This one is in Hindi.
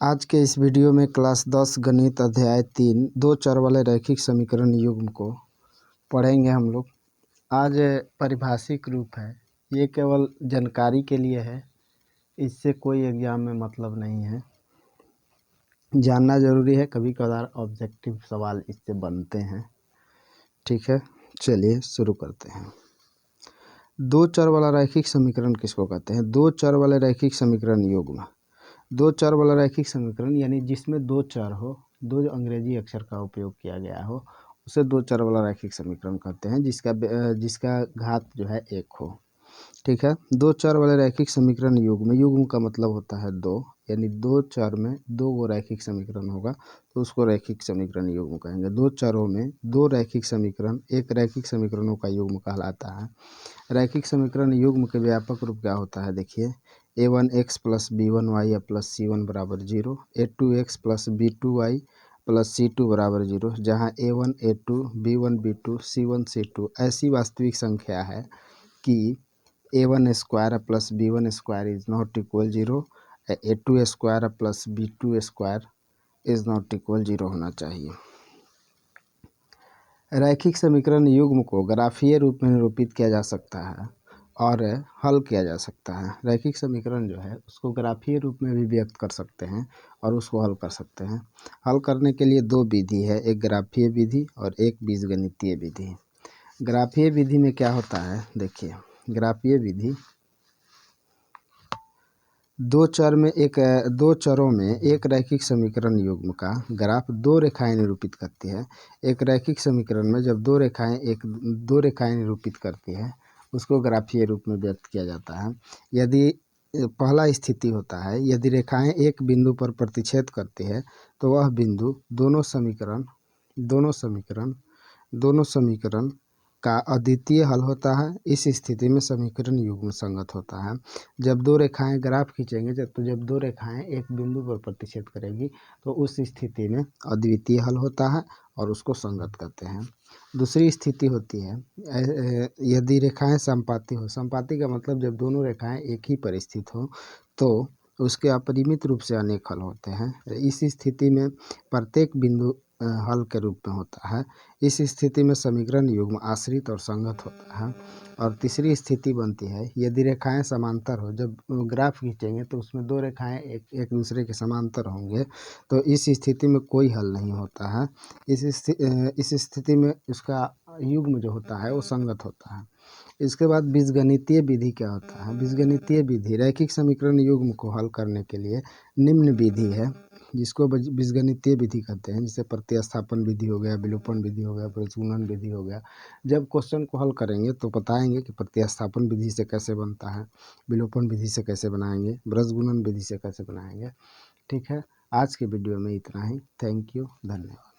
आज के इस वीडियो में क्लास 10 गणित अध्याय 3 दो चर वाले रैखिक समीकरण युग्म को पढ़ेंगे हम लोग। आज परिभाषिक रूप है, ये केवल जानकारी के लिए है, इससे कोई एग्जाम में मतलब नहीं है, जानना ज़रूरी है। कभी कभार ऑब्जेक्टिव सवाल इससे बनते हैं। ठीक है, चलिए शुरू करते हैं। दो चर वाला रैखिक समीकरण किसको कहते हैं? दो चर वाले रैखिक समीकरण युग्म। दो चर वाला रैखिक समीकरण यानी जिसमें दो चर हो, दो अंग्रेजी अक्षर का उपयोग किया गया हो, उसे दो चर वाला रैखिक समीकरण कहते हैं, जिसका घात जो है एक हो। ठीक है, दो चर वाले रैखिक समीकरण युग्म। युग्म का मतलब होता है दो, यानी दो चर में दो वो रैखिक समीकरण होगा तो उसको रैखिक समीकरण युग्म कहेंगे। दो चरों में दो रैखिक समीकरण एक रैखिक समीकरणों का युग्म कहलाता है। रैखिक समीकरण युग्म के व्यापक रूप क्या होता है? देखिए, a1x plus b1y plus c1 बराबर 0, a2x plus b2y plus c2 बराबर 0, जहाँ a1 a2 b1 b2 c1 c2 ऐसी वास्तविक संख्या है कि a1 square plus b1 square is not equal 0, a2 square plus b2 square is not equal 0 होना चाहिए। रैखिक समीकरण युग्म को ग्राफीय रूप में निरूपित किया जा सकता है और हल किया जा सकता है। रैखिक समीकरण जो है उसको ग्राफीय रूप में भी व्यक्त कर सकते हैं और उसको हल कर सकते हैं। हल करने के लिए दो विधि है, एक ग्राफीय विधि और एक बीजगणितीय विधि। ग्राफीय विधि में क्या होता है? देखिए, ग्राफीय विधि दो चरों में एक रैखिक समीकरण युग्म का ग्राफ दो रेखाएं निरूपित करती है। एक रैखिक समीकरण में जब दो रेखाएं निरूपित करती है उसको ग्राफीय रूप में व्यक्त किया जाता है। यदि पहला स्थिति होता है, यदि रेखाएं एक बिंदु पर प्रतिच्छेद करती है तो वह बिंदु दोनों समीकरण का अद्वितीय हल होता है। इस स्थिति में समीकरण युग्म संगत होता है। जब दो रेखाएं ग्राफ खींचेंगे जब दो रेखाएं एक बिंदु पर प्रतिच्छेद करेगी तो उस स्थिति में अद्वितीय हल होता है और उसको संगत कहते हैं। दूसरी स्थिति होती है यदि रेखाएं समपाती हो। समपाती का मतलब जब दोनों रेखाएं एक ही पर स्थित हो तो उसके अपरिमित रूप से अनेक हल होते हैं। इस स्थिति में प्रत्येक बिंदु हल के रूप में होता है। इस स्थिति में समीकरण युग्म आश्रित और संगत होता है। और तीसरी स्थिति बनती है यदि रेखाएं समांतर हो। जब ग्राफ खींचेंगे तो उसमें दो रेखाएं एक दूसरे के समांतर होंगे तो इस स्थिति में कोई हल नहीं होता है। इस स्थिति में उसका युग्म जो होता है वो संगत होता है। इसके बाद बीजगणितीय विधि क्या होता है? बीजगणितीय विधि रैखिक समीकरण युग्म को हल करने के लिए निम्न विधि है जिसको बीजगणितीय विधि कहते हैं, जैसे प्रतिस्थापन विधि हो गया, विलोपन विधि हो गया, प्रचुनन विधि हो गया। जब क्वेश्चन को हल करेंगे तो बताएंगे कि प्रतिस्थापन विधि से कैसे बनता है, विलोपन विधि से कैसे बनाएंगे, बृहस्पति विधि से कैसे बनाएंगे। ठीक है, आज के वीडियो में इतना ही। थैंक यू, धन्यवाद।